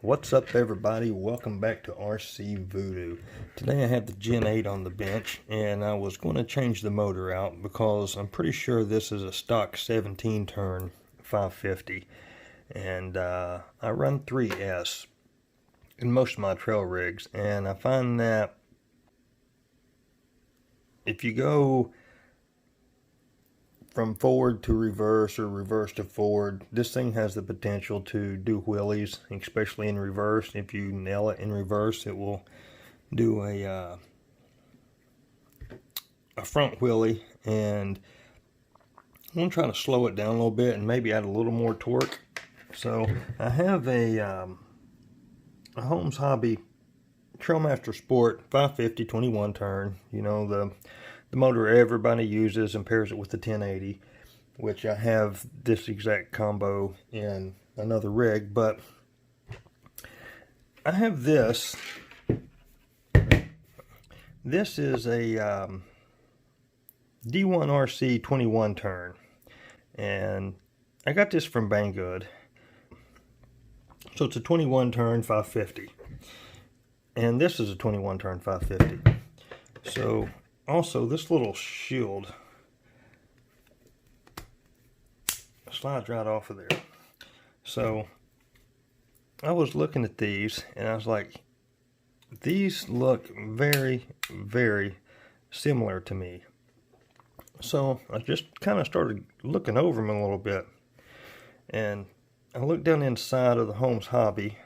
What's up, everybody? Welcome back to RC Voodoo. Today I have the Gen 8 on the bench, and I was going to change the motor out because I'm pretty sure this is a stock 17 turn 550, and I run 3S in most of my trail rigs, and I find that if you go from forward to reverse or reverse to forward, this thing has the potential to do wheelies, especially in reverse. If you nail it in reverse, it will do a front wheelie, and I'm going to try to slow it down a little bit and maybe add a little more torque. So I have a Holmes Hobby Trailmaster Sport 550 21 turn, you know, the motor everybody uses, and pairs it with the 1080, which I have this exact combo in another rig. But I have this. This is a D1 RC 21 turn, and I got this from Banggood. So it's a 21 turn 550, and this is a 21 turn 550. So also, this little shield slides right off of there. So I was looking at these and I was like, these look very, very similar to me. So I just kind of started looking over them a little bit, and I looked down inside of the Holmes Hobby.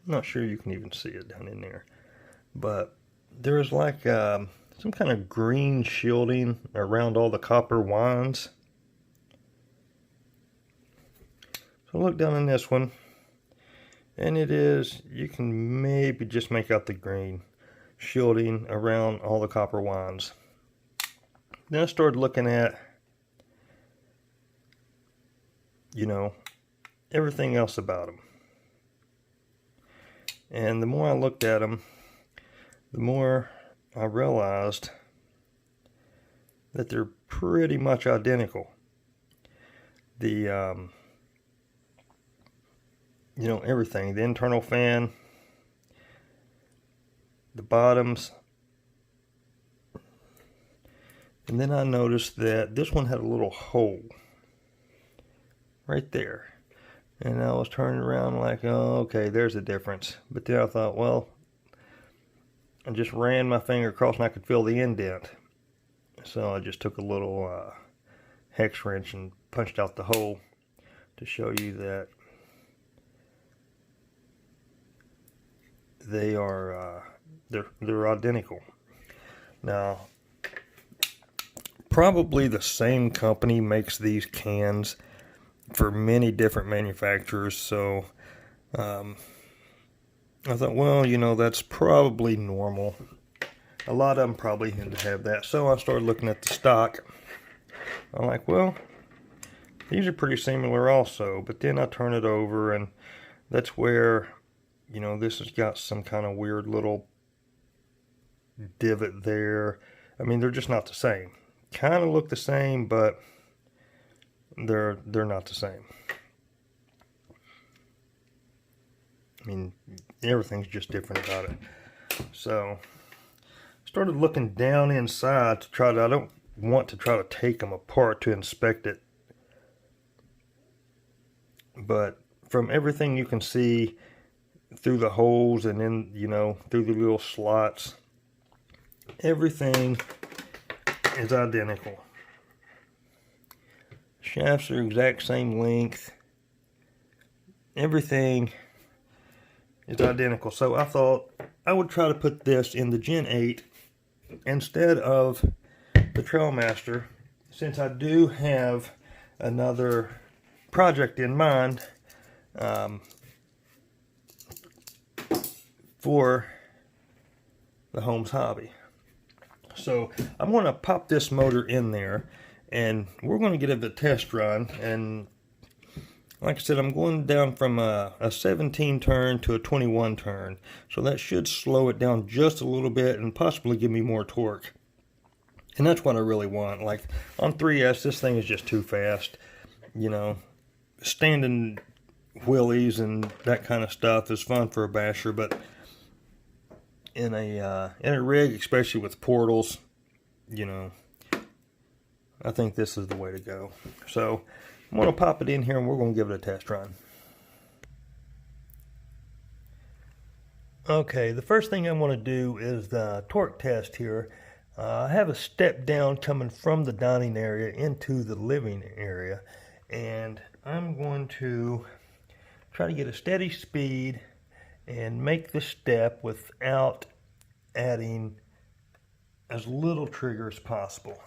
I'm not sure you can even see it down in there, but there's like some kind of green shielding around all the copper wands. So look down in this one, and it is, you can maybe just make out the green shielding around all the copper wands. Then I started looking at, you know, everything else about them. And the more I looked at them, the more I realized that they're pretty much identical. The, you know, everything, the internal fan, the bottoms. And then I noticed that this one had a little hole right there. And I was turning around like, oh, okay, there's a difference. But then I thought, well, I just ran my finger across and I could feel the indent. So I just took a little hex wrench and punched out the hole to show you that they are they're identical. Now, probably the same company makes these cans for many different manufacturers, so I thought, well, you know, that's probably normal. A lot of them probably had to have that. So I started looking at the stock. I'm like, well, these are pretty similar also. But then I turn it over, and that's where, you know, this has got some kind of weird little divot there. I mean, they're just not the same. Kind of look the same, but they're not the same. I mean, everything's just different about it. So I started looking down inside to try to, I don't want to try to take them apart to inspect it, but from everything you can see through the holes and then, you know, through the little slots, everything is identical. Shafts are exact same length. Everything is identical. So I thought I would try to put this in the Gen 8 instead of the Trailmaster, since I do have another project in mind for the Holmes Hobby. So I'm going to pop this motor in there, and we're going to get a test run. And like I said, I'm going down from a 17 turn to a 21 turn. So that should slow it down just a little bit and possibly give me more torque. And that's what I really want. Like on 3S, this thing is just too fast. You know, standing wheelies and that kind of stuff is fun for a basher, but in a rig, especially with portals, you know, I think this is the way to go. So I'm going to pop it in here and we're going to give it a test run. Okay, the first thing I want to do is the torque test here. I have a step down coming from the dining area into the living area, and I'm going to try to get a steady speed and make the step without adding as little trigger as possible.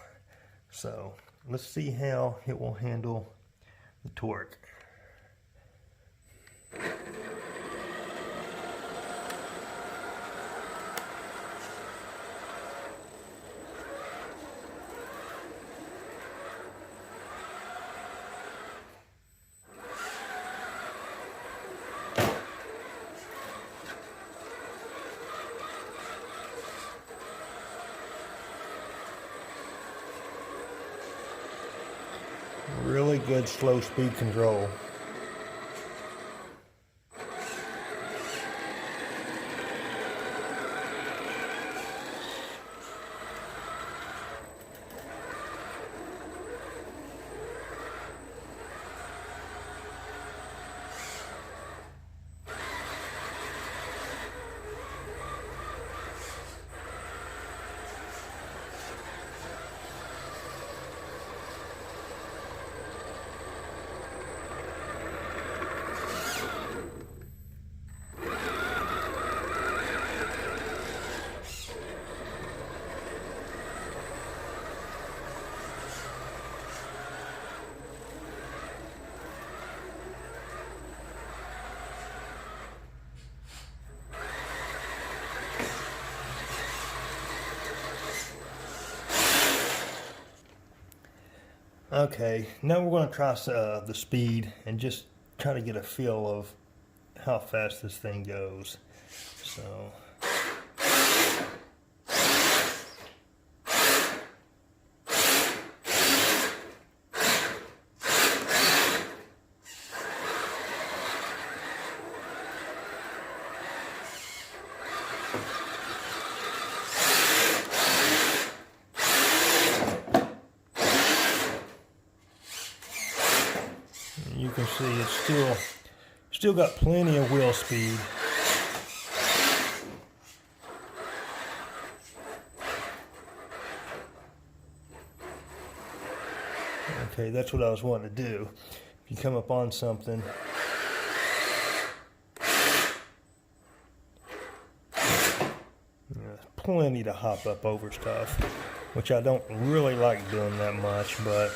So let's see how it will handle the torque. Really good slow speed control. Okay, now we're going to try the speed and just try to get a feel of how fast this thing goes. So you can see it's still got plenty of wheel speed. Okay, that's what I was wanting to do. If you come up on something, plenty to hop up over stuff, which I don't really like doing that much, but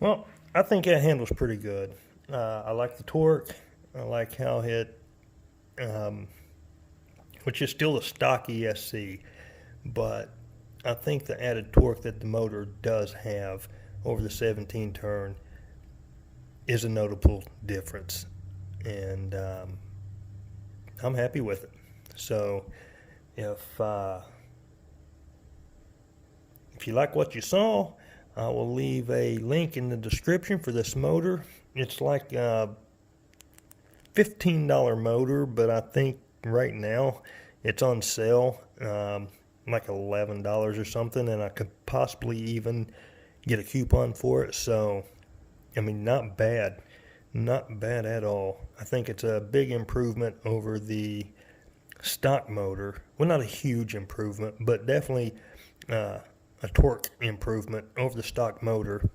well, I think that handles pretty good. I like the torque. I like how it, which is still a stock ESC, but I think the added torque that the motor does have over the 17 turn is a notable difference, and I'm happy with it. So if you like what you saw, I will leave a link in the description for this motor. It's like a $15 motor, but I think right now it's on sale. like $11 or something, and I could possibly even get a coupon for it. So, I mean, not bad. Not bad at all. I think it's a big improvement over the stock motor. Well, not a huge improvement, but definitely a torque improvement over the stock motor,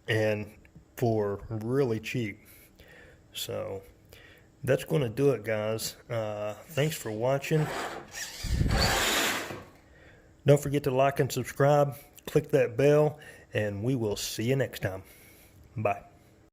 and for really cheap. So that's going to do it, guys. Thanks for watching. Don't forget to like and subscribe. Click that bell, and we will see you next time. Bye.